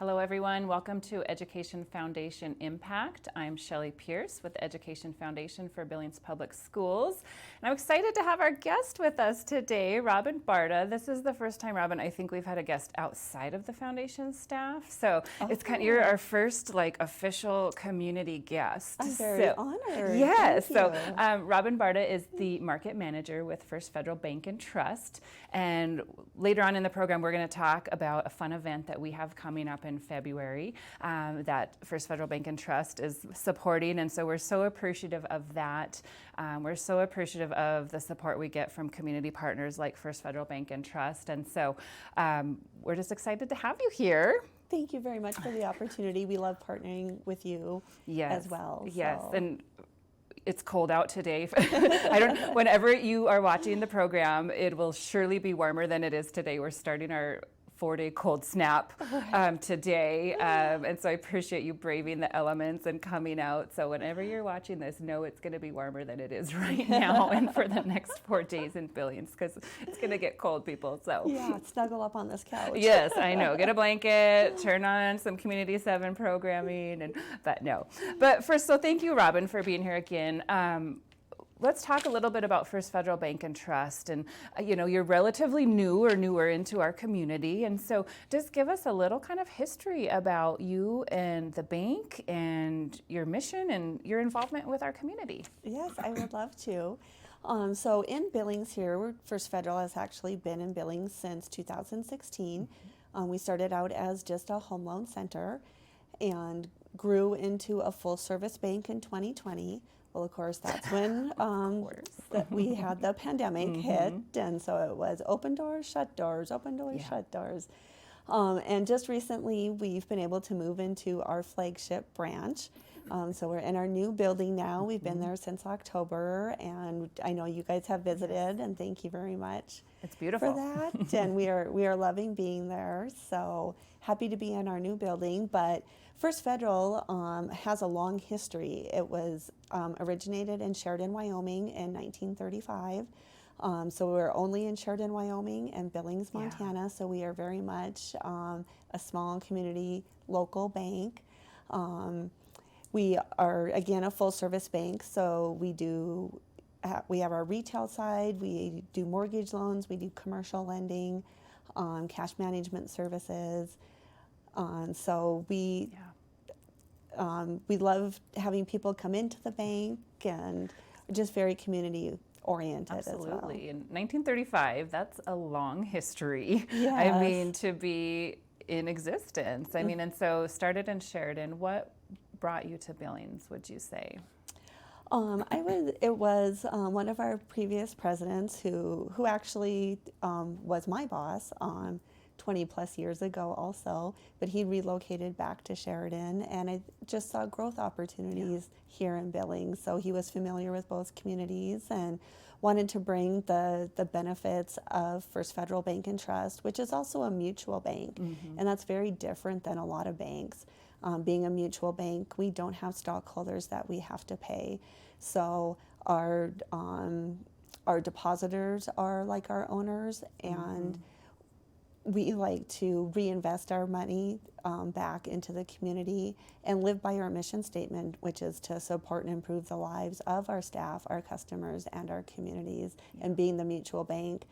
Hello everyone, welcome to Education Foundation Impact. I'm Shelley Pierce with the Education Foundation for Billings Public Schools. And I'm excited to have our guest with us today, Robin Barta. This is the first time, Robin, I think we've had a guest outside of the foundation staff. So it's kind of, you're our first official community guest. I'm very honored. Yes, Thank so Robin Barta is the market manager with First Federal Bank and Trust. And later on in the program, we're going to talk about a fun event that we have coming up in February that First Federal Bank and Trust is supporting, and so we're so appreciative of that. We're so appreciative of the support we get from community partners like First Federal Bank and Trust, and so we're just excited to have you here. Thank you very much for the opportunity. We love partnering with you as well. Yes, and it's cold out today. Whenever you are watching the program, it will surely be warmer than it is today. We're starting our 4-day cold snap today, and so I appreciate you braving the elements and coming out. So whenever you're watching this, know it's going to be warmer than it is right now and for the next 4 days in Billings, because it's going to get cold, people. So yeah, snuggle up on this couch. Yes, I know. Get a blanket, turn on some Community 7 programming, but first, so thank you, Robin, for being here again. Let's talk a little bit about First Federal Bank and Trust. And, you're relatively new or newer into our community. And so just give us a little kind of history about you and the bank and your mission and your involvement with our community. Yes, I would love to. So in Billings here, First Federal has actually been in Billings since 2016. We started out as just a home loan center and grew into a full service bank in 2020. Well, of course, that's when that we had the pandemic hit, and so it was open doors, shut doors, open doors, shut doors. And just recently, we've been able to move into our flagship branch. So we're in our new building now. We've been there since October, and I know you guys have visited, and thank you very much. It's beautiful. For that, and we are loving being there. So happy to be in our new building, but First Federal has a long history. It was originated in Sheridan, Wyoming in 1935. So we're only in Sheridan, Wyoming and Billings, Montana. So we are very much a small community local bank. We are, again, a full service bank. So we have our retail side, we do mortgage loans, we do commercial lending, cash management services. So we love having people come into the bank and just very community oriented. Absolutely. As well. In 1935, that's a long history. Yes. I mean, to be in existence. I mean, and so started in Sheridan. What brought you to Billings, would you say? It was one of our previous presidents who actually was my boss 20 plus years ago also, but he relocated back to Sheridan, and I just saw growth opportunities here in Billings. So he was familiar with both communities and wanted to bring the benefits of First Federal Bank and Trust, which is also a mutual bank, and that's very different than a lot of banks. Being a mutual bank, we don't have stockholders that we have to pay. So our depositors are like our owners, and we like to reinvest our money back into the community and live by our mission statement, which is to support and improve the lives of our staff, our customers, and our communities. And being the mutual bank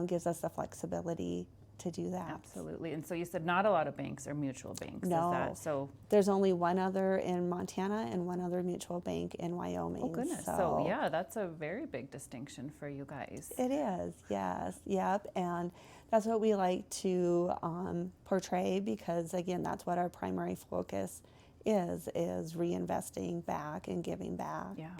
gives us the flexibility to do that. Absolutely. And so you said not a lot of banks are mutual banks. No. Is that so? There's only one other in Montana and one other mutual bank in Wyoming. Oh, goodness. So yeah, that's a very big distinction for you guys. It is, yes, yep. And that's what we like to portray, because, again, that's what our primary focus is reinvesting back and giving back. Yeah.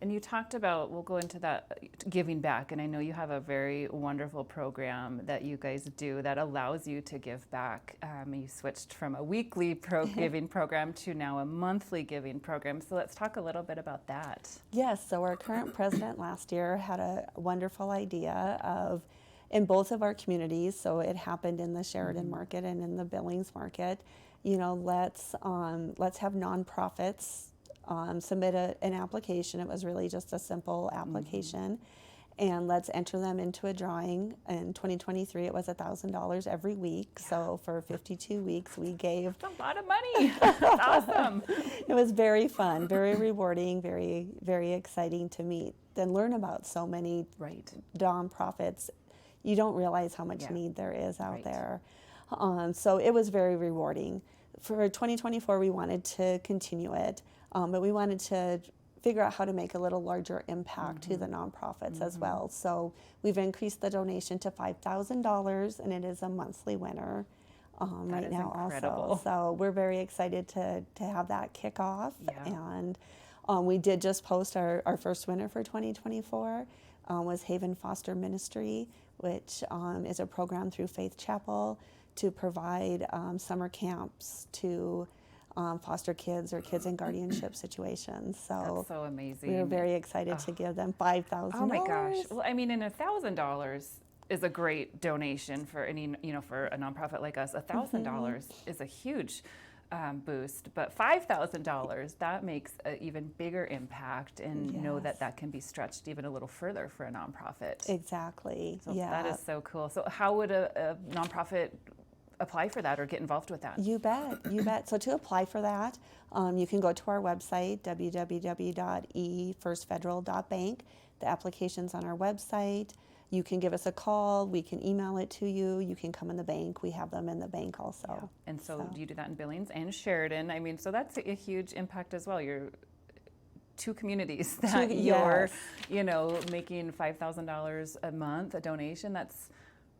And you talked about, we'll go into that, giving back, and I know you have a very wonderful program that you guys do that allows you to give back. You switched from a weekly giving program to now a monthly giving program, so let's talk a little bit about that. Yes, so our current president last year had a wonderful idea of, in both of our communities, so it happened in the Sheridan market and in the Billings market, let's have nonprofits submit an application. It was really just a simple application, and let's enter them into a drawing. In 2023, it was $1,000 every week. So for 52 weeks, we gave. That's a lot of money. That's awesome. It was very fun, very rewarding, very, very exciting to meet and learn about so many nonprofits. You don't realize how much need there is out there. So it was very rewarding. For 2024, we wanted to continue it, but we wanted to figure out how to make a little larger impact to the nonprofits as well. So we've increased the donation to $5,000, and it is a monthly winner right now incredible. also. So we're very excited to have that kick off. And we did just post our first winner for 2024 was Haven Foster Ministry, which is a program through Faith Chapel to provide summer camps to foster kids or kids in guardianship situations. So that's so amazing. We were very excited to give them $5,000. Oh my gosh! Well, I mean, and $1,000 is a great donation for any, for a nonprofit like us. $1,000 is a huge boost, but $5,000, that makes an even bigger impact, and know that can be stretched even a little further for a nonprofit. Exactly. So that is so cool. So how would a nonprofit apply for that or get involved with that? You bet, you bet. So to apply for that, you can go to our website, www.efirstfederal.bank. The application's on our website. You can give us a call. We can email it to you. You can come in the bank. We have them in the bank also. Yeah. And so do you do that in Billings and Sheridan? I mean, so that's a huge impact as well. You're two communities that you're, making $5,000 a month, a donation. That's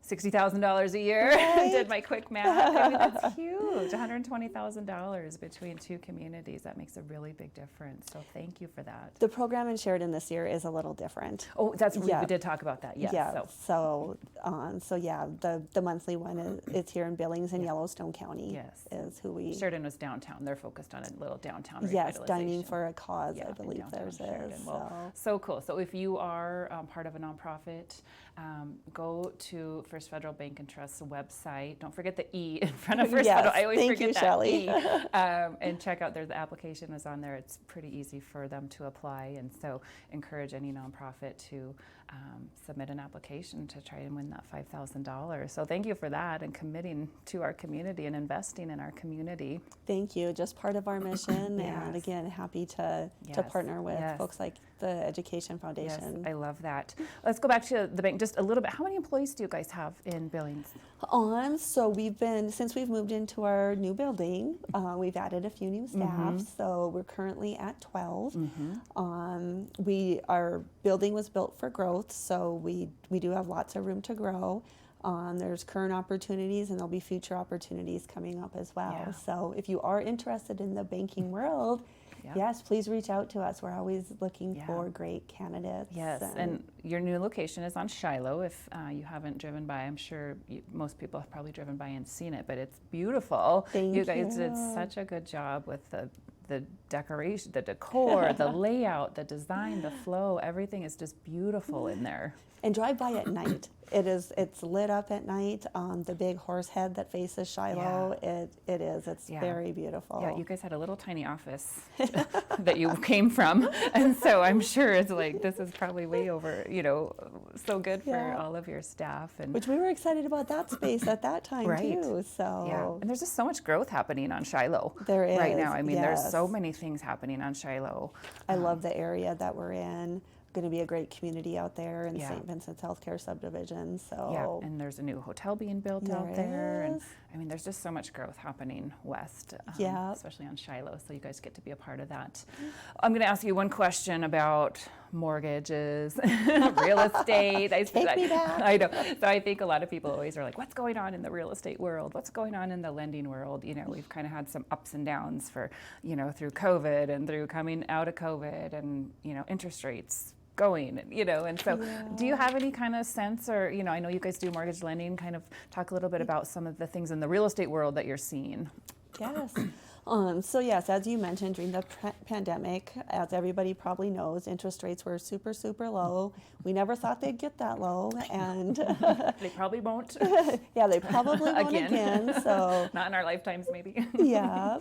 $60,000 a year. Right? Did my quick math. I mean, that's huge. $120,000 between two communities. That makes a really big difference. So thank you for that. The program in Sheridan this year is a little different. Oh, we did talk about that. Yes. Yeah. So the monthly one is here in Billings and Yellowstone County. Yes. Is who we. Sheridan was downtown. They're focused on a little downtown revitalization. Yes, Dining for a Cause, I believe theirs is. Well, so cool. So if you are part of a nonprofit, go to First Federal Bank and Trust's website. Don't forget the E in front of First Federal. I always forget that Shelley. E. And check out the application is on there. It's pretty easy for them to apply, and so encourage any nonprofit to submit an application to try and win that $5,000. So thank you for that and committing to our community and investing in our community. Thank you. Just part of our mission, and again, happy to partner with folks like the Education Foundation. Yes, I love that. Let's go back to the bank just a little bit. How many employees do you guys have in Billings? So since we've moved into our new building, we've added a few new staff. So we're currently at 12. Our building was built for growth, so we do have lots of room to grow. There's current opportunities, and there'll be future opportunities coming up as well. Yeah. So if you are interested in the banking world, yes, please reach out to us. We're always looking for great candidates. Yes, and your new location is on Shiloh. If you haven't driven by, I'm sure most people have probably driven by and seen it, but it's beautiful. Thank you guys did such a good job with the decoration, the decor, the layout, the design, the flow. Everything is just beautiful in there. And drive by at night. It's lit up at night. The big horse head that faces Shiloh, it's very beautiful. Yeah, you guys had a little tiny office that you came from, and so I'm sure it's like this is probably way over, so good for all of your staff. And which we were excited about that space at that time too. So and there's just so much growth happening on Shiloh. There is right now. I mean, there's so many things happening on Shiloh. I love the area that we're in. Going to be a great community out there in St. Vincent's Healthcare Subdivision. So and there's a new hotel being built out there, and I mean, there's just so much growth happening west, especially on Shiloh. So you guys get to be a part of that. I'm going to ask you one question about mortgages, real estate. Take me back. I know. So I think a lot of people always are like, "What's going on in the real estate world? What's going on in the lending world?" We've kind of had some ups and downs for through COVID and through coming out of COVID, and interest rates going, and so do you have any kind of sense, or I know you guys do mortgage lending, kind of talk a little bit about some of the things in the real estate world that you're seeing? Yes. So yes, as you mentioned, during the pandemic, as everybody probably knows, interest rates were super, super low. We never thought they'd get that low, and they probably won't. Yeah, they probably won't again. So not in our lifetimes, maybe. Yeah.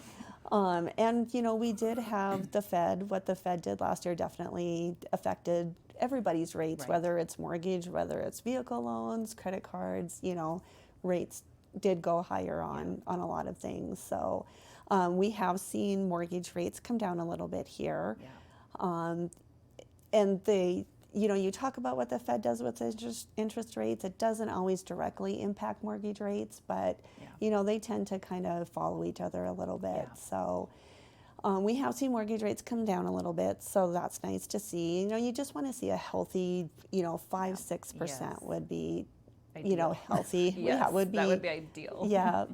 And we did have the Fed. What the Fed did last year definitely affected everybody's rates, Right. whether it's mortgage, whether it's vehicle loans, credit cards, rates did go higher on a lot of things. So we have seen mortgage rates come down a little bit here. Yeah. And you talk about what the Fed does with interest rates. It doesn't always directly impact mortgage rates, but they tend to kind of follow each other a little bit. Yeah. So we have seen mortgage rates come down a little bit, so that's nice to see. You just want to see a healthy, 5-6% Yes. would be, Ideal. healthy. Yes, Yeah, would be. that would be ideal. Yeah.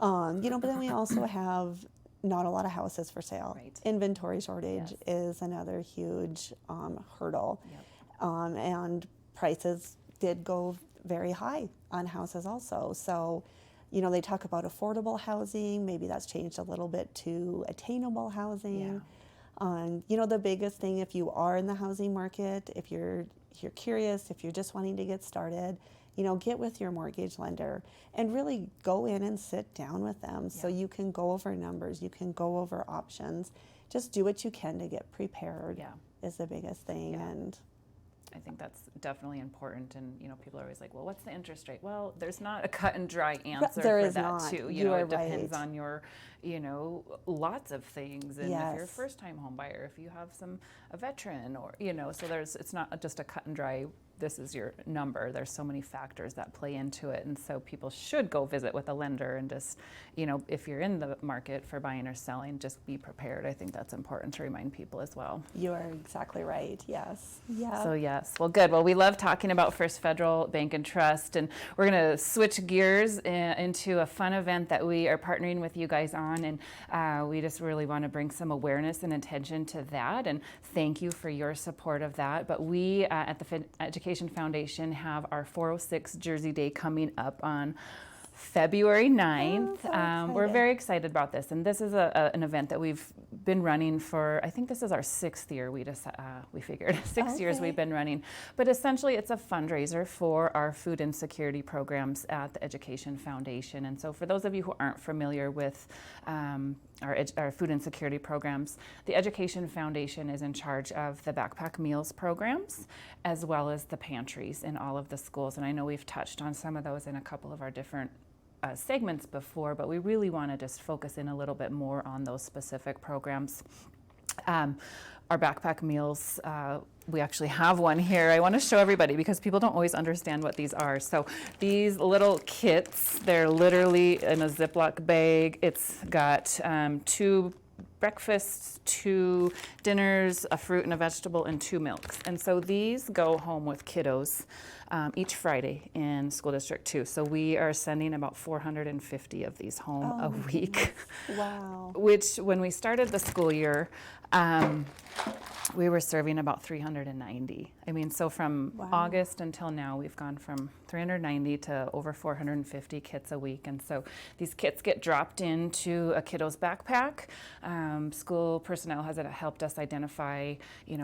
But then we also have not a lot of houses for sale. Right. Inventory shortage Yes. is another huge hurdle. Yep. And prices did go very high on houses also. So, they talk about affordable housing. Maybe that's changed a little bit to attainable housing. The biggest thing, if you are in the housing market, if you're curious, if you're just wanting to get started, get with your mortgage lender and really go in and sit down with them so you can go over numbers, you can go over options. Just do what you can to get prepared is the biggest thing. Yeah. And I think that's definitely important. And, people are always like, well, what's the interest rate? Well, there's not a cut and dry answer there for is that not. too. You are it depends right. on your, lots of things. And if you're a Yes. first time home buyer, if you have a veteran or, so it's not just a cut and dry, this is your number. There's so many factors that play into it. And so people should go visit with a lender and just, if you're in the market for buying or selling, just be prepared. I think that's important to remind people as well. You are exactly right. Yes. Yeah. So yes, well, good. Well, we love talking about First Federal Bank and Trust, and we're going to switch gears into a fun event that we are partnering with you guys on, and we just really want to bring some awareness and attention to that, and thank you for your support of that. But we at the Education Foundation have our 406 Jersey Day coming up on February 9th. We're very excited about this, and this is an event that we've been running for, I think this is our 6th year. We figured 6 years we've been running, but essentially it's a fundraiser for our food insecurity programs at the Education Foundation. And so for those of you who aren't familiar with our food insecurity programs, the Education Foundation is in charge of the backpack meals programs as well as the pantries in all of the schools. And I know we've touched on some of those in a couple of our different segments before, but we really want to just focus in a little bit more on those specific programs. Our backpack meals, we actually have one here. I want to show everybody because people don't always understand what these are. So these little kits, they're literally in a Ziploc bag. It's got 2 breakfasts, 2 dinners, a fruit and a vegetable, and 2 milks. And so these go home with kiddos each Friday in School District 2. So we are sending about 450 of these home a week. Wow. Which, when we started the school year, we were serving about 390. I mean, so from August until now, we've gone from 390 to over 450 kits a week. And so these kits get dropped into a kiddo's backpack. School personnel has helped us identify,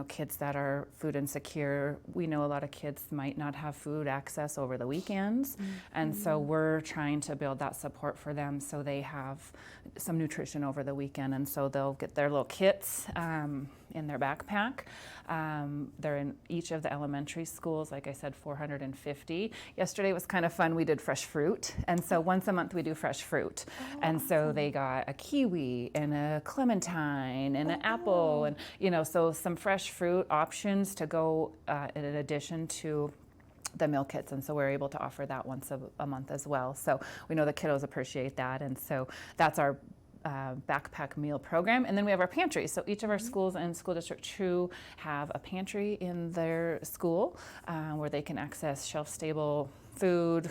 kids that are food insecure. We know a lot of kids might not have food access over the weekends. And so we're trying to build that support for them so they have some nutrition over the weekend. And so they'll get their little kits in their backpack. They're in each of the elementary schools, like I said, 450. Yesterday was kind of fun. We did fresh fruit. And so once a month we do fresh fruit. And so they got a kiwi and a clementine and an apple and, so some fresh fruit options to go in addition to the meal kits. And so we're able to offer that once a month as well. So we know the kiddos appreciate that. And so that's our backpack meal program. And then we have our pantry. So each of our schools in School District 2 have a pantry in their school where they can access shelf-stable food,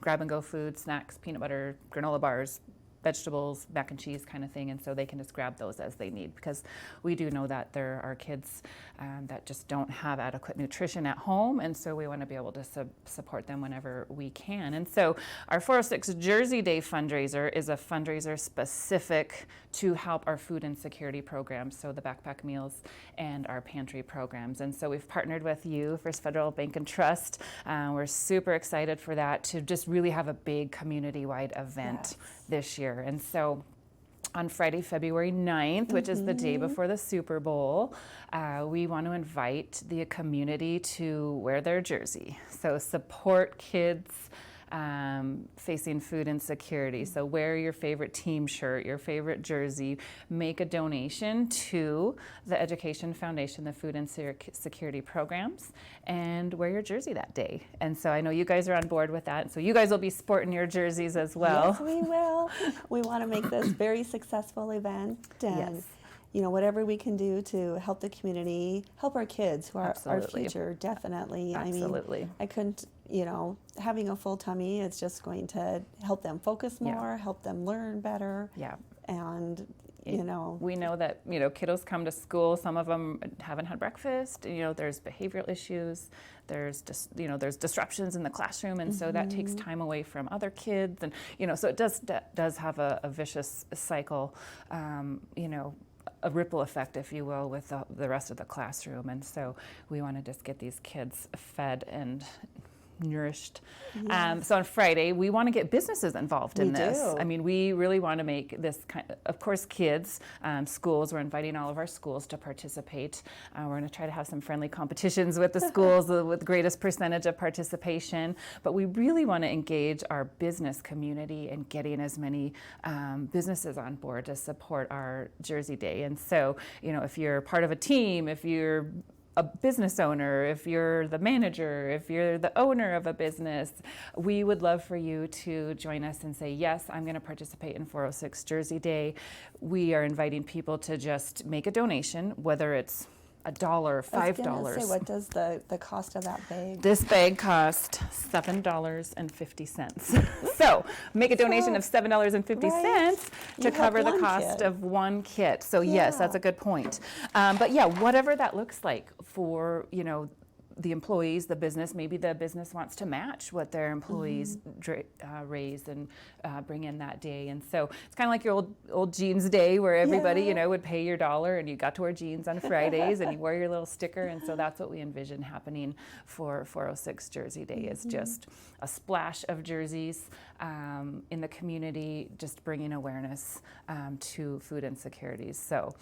grab and go food, snacks, peanut butter, granola bars, vegetables, mac and cheese kind of thing. And so they can just grab those as they need, because we do know that there are kids that just don't have adequate nutrition at home. And so we want to be able to support them whenever we can. And so our 406 Jersey Day fundraiser is a fundraiser specific to help our food insecurity programs, so the backpack meals and our pantry programs. And so we've partnered with you, First Federal Bank and Trust. We're super excited for that, to just really have a big community-wide event this year. And so on Friday, February 9th, which is the day before the Super Bowl, we want to invite the community to wear their jersey. So support kids facing food insecurity. So wear your favorite team shirt, your favorite jersey, make a donation to the Education Foundation, the Food Insecurity programs, and wear your jersey that day. And so I know you guys are on board with that. So you guys will be sporting your jerseys as well. Yes, we will. We want to make this very successful event, and you know, whatever we can do to help the community, help our kids who are our future, definitely. Absolutely. I mean, I couldn't, you know, having a full tummy, it's just going to help them focus more, help them learn better. Yeah. And, you know. We know that, you know, kiddos come to school, some of them haven't had breakfast, you know, there's behavioral issues, there's just, you know, there's disruptions in the classroom, and so that takes time away from other kids, and, you know, so it does have a vicious cycle, you know, a ripple effect, if you will, with the rest of the classroom. And so we want to just get these kids fed and nourished. So on Friday, we want to get businesses involved in this. I mean, we really want to make this of course, kids, schools, we're inviting all of our schools to participate. We're going to try to have some friendly competitions with the schools with the greatest percentage of participation. But we really want to engage our business community and getting as many businesses on board to support our Jersey Day. And so, you know, if you're part of a team, if you're a business owner, if you're the manager, if you're the owner of a business, we would love for you to join us and say, yes, I'm going to participate in 406 Jersey Day. We are inviting people to just make a donation, whether it's $1, $5. I was gonna say, what does the cost of that bag? This bag cost $7.50. So make a donation of $7.50 to cover the cost of one kit. So yes, that's a good point. But yeah, whatever that looks like for, you know, the employees, the business, maybe the business wants to match what their employees raise and bring in that day. And so it's kind of like your old jeans day where everybody, you know, would pay your $1 and you got to wear jeans on Fridays and you wear your little sticker. And so that's what we envision happening for 406 Jersey Day, is just a splash of jerseys in the community, just bringing awareness to food insecurities. So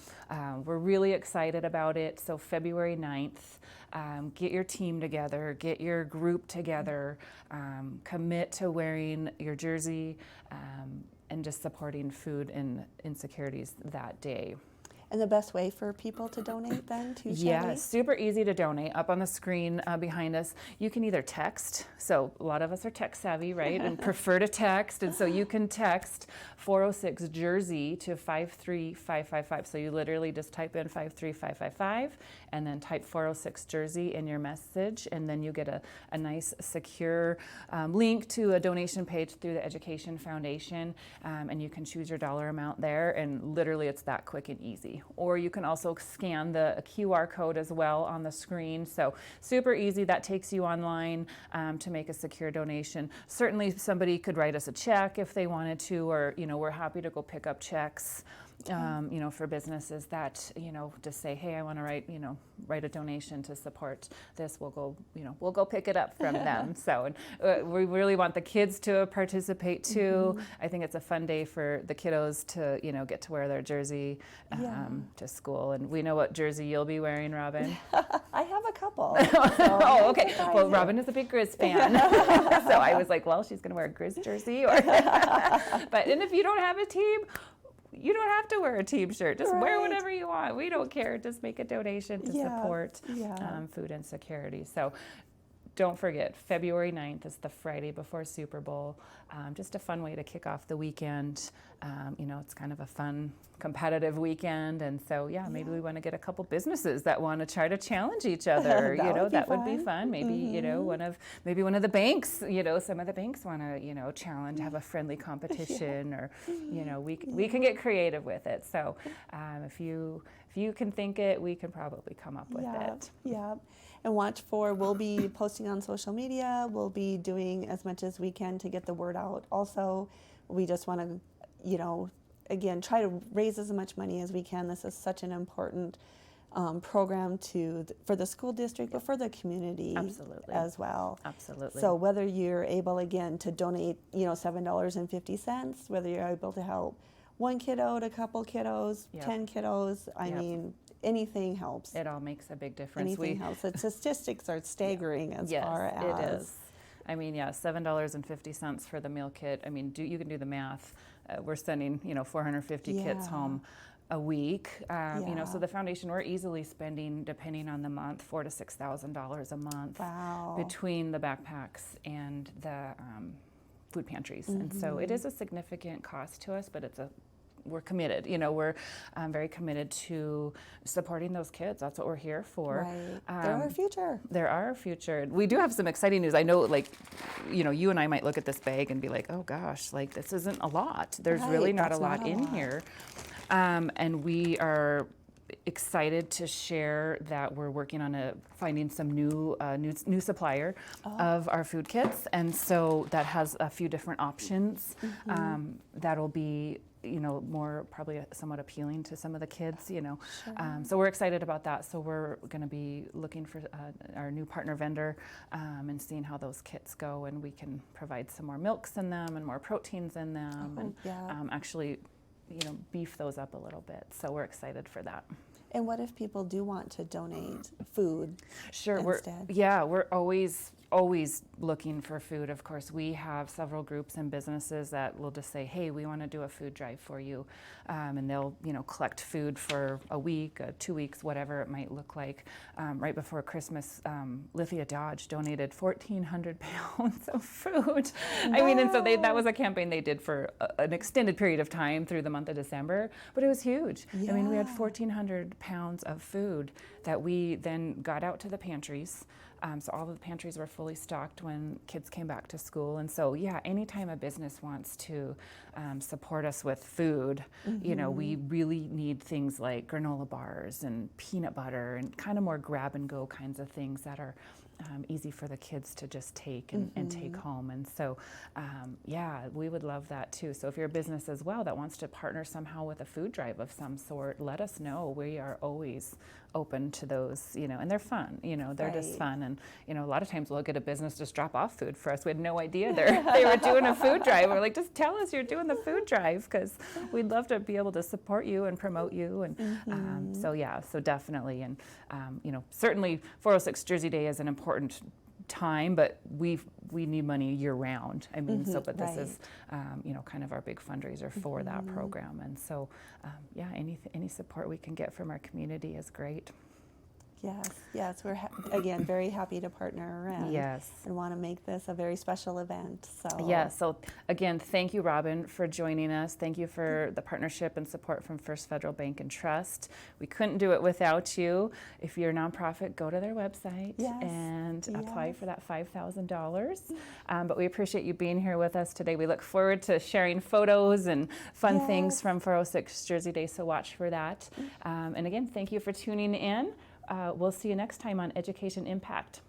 we're really excited about it. So February 9th, get your team together, get your group together, commit to wearing your jersey, and just supporting food and insecurities that day. And the best way for people to donate then to charity? Yeah, super easy to donate. Up on the screen behind us, you can either text. So a lot of us are tech savvy, right? And prefer to text. And so you can text 406 Jersey to 53555. So you literally just type in 53555 and then type 406 Jersey in your message. And then you get a nice secure link to a donation page through the Education Foundation. And you can choose your dollar amount there. And literally it's that quick and easy. Or you can also scan the QR code as well on the screen. So super easy. That takes you online to make a secure donation. Certainly somebody could write us a check if they wanted to, or, you know, we're happy to go pick up checks. You know, for businesses that, you know, just say, hey, I want to write a donation to support this. We'll go pick it up from them. So we really want the kids to participate too. I think it's a fun day for the kiddos to, you know, get to wear their jersey to school. And we know what jersey you'll be wearing, Robin. I have a couple. Oh, okay. Well, Robin is a big Grizz fan. So I was like, well, she's going to wear a Grizz jersey. And if you don't have a team, you don't have to wear a team shirt. Just wear whatever you want. We don't care. Just make a donation to support food insecurity. So don't forget, February 9th is the Friday before Super Bowl. Just a fun way to kick off the weekend. You know, it's kind of a fun, competitive weekend. And so, maybe we want to get a couple businesses that want to try to challenge each other. That would be fun. Maybe, you know, one of the banks, you know, some of the banks want to, you know, challenge, have a friendly competition, or, you know, we can get creative with it. So if you can think it, we can probably come up with it. Yeah. And we'll be posting on social media. We'll be doing as much as we can to get the word out. Also, we just want to, you know, again, try to raise as much money as we can. This is such an important program for the school district, but for the community as well. Absolutely. So whether you're able, again, to donate, you know, $7.50, whether you're able to help 1 kiddo to a couple kiddos, Yep. 10 kiddos. I Yep. mean, anything helps. It all makes a big difference. Anything helps. The statistics are staggering as Yes, far as it is. I mean, yeah, $7.50 for the meal kit. I mean, you can do the math. We're sending, 450 kits Yeah. home a week. Yeah. So the foundation, we're easily spending, depending on the month, $4,000 to $6,000 a month Wow. between the backpacks and the food pantries. And so it is a significant cost to us, but we're committed. We're very committed to supporting those kids. That's what we're here for. Right. They're our future. They're our future. We do have some exciting news. I know, you and I might look at this bag and be like, oh gosh, this isn't a lot. There's Right, really not a that's lot not a in lot. here. And we are excited to share that we're working on finding some new supplier of our food kits. And so that has a few different options that'll be more probably somewhat appealing to some of the kids, So we're excited about that. So we're going to be looking for our new partner vendor and seeing how those kits go, and we can provide some more milks in them and more proteins in them, and yeah. actually, beef those up a little bit. So we're excited for that. And what if people do want to donate food Sure, instead? we're always looking for food. Of course, we have several groups and businesses that will just say, hey, we want to do a food drive for you. And they'll, collect food for a week, 2 weeks, whatever it might look like. Right before Christmas, Lithia Dodge donated 1,400 pounds of food. I mean, and so that was a campaign they did for an extended period of time through the month of December, but it was huge. I mean, we had Yeah. 1,400 pounds of food that we then got out to the pantries. So all of the pantries were fully stocked when kids came back to school. And so, anytime a business wants to support us with food, we really need things like granola bars and peanut butter and kind of more grab and go kinds of things that are easy for the kids to just take and take home. And so, we would love that too. So if you're a business as well that wants to partner somehow with a food drive of some sort, let us know. We are always open to those, and they're fun, they're just Right. fun. And, a lot of times we'll get a business just drop off food for us. We had no idea they were doing a food drive. We're like, just tell us you're doing the food drive, because we'd love to be able to support you and promote you. And so definitely. And, certainly 406 Jersey Day is an important time, but we need money year round. I mean, but this right. is, kind of our big fundraiser for that program. And so, any support we can get from our community is great. Yes, we're again very happy to partner Yes. and want to make this a very special event. So So again, thank you, Robin, for joining us. Thank you for the partnership and support from First Federal Bank and Trust. We couldn't do it without you. If you're a nonprofit, go to their website and apply for that $5,000. But we appreciate you being here with us today. We look forward to sharing photos and fun things from 406 Jersey Day, so watch for that. And again, thank you for tuning in. We'll see you next time on Education Impact.